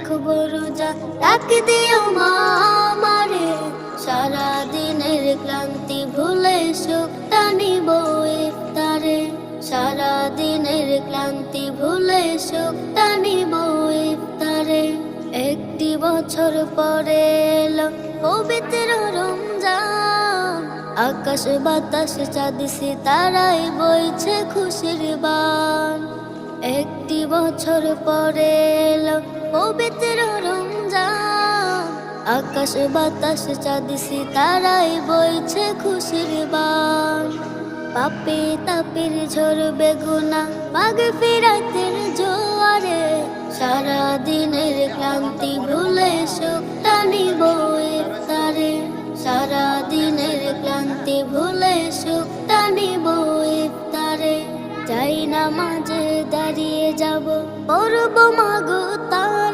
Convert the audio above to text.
রাখবো রোজা, ডাক দিও মা আমারে। সারা দিনের ক্লান্তি ভুলে সুখটা নিব ইফতারে। সারা দিনের ক্লান্তি ভুলে সুখটা নিব ইফতারে। একটি বছর পরে এলো পবিত্র রমজান, আকাশ বাতাস চাঁদ সিতারায় বইছে খুশির বান। একটি বছর পরে এলো পবিত্র রমজান, আকাশ বাতাস চাঁদ সিতারায় বইছে খুশির বান। পাপে তাপের ঝরবে গুনাহ মাগফিরাতের জোয়ারে। সারা দিনের ক্লান্তি ভুলে সুখটা নিব ইফতারে। সারা দিনের ক্লান্তি ভুলে সুখটা নিব ইফতারে। যাই নামাজে দাঁড়িয়ে যাব, পড়ব মাগো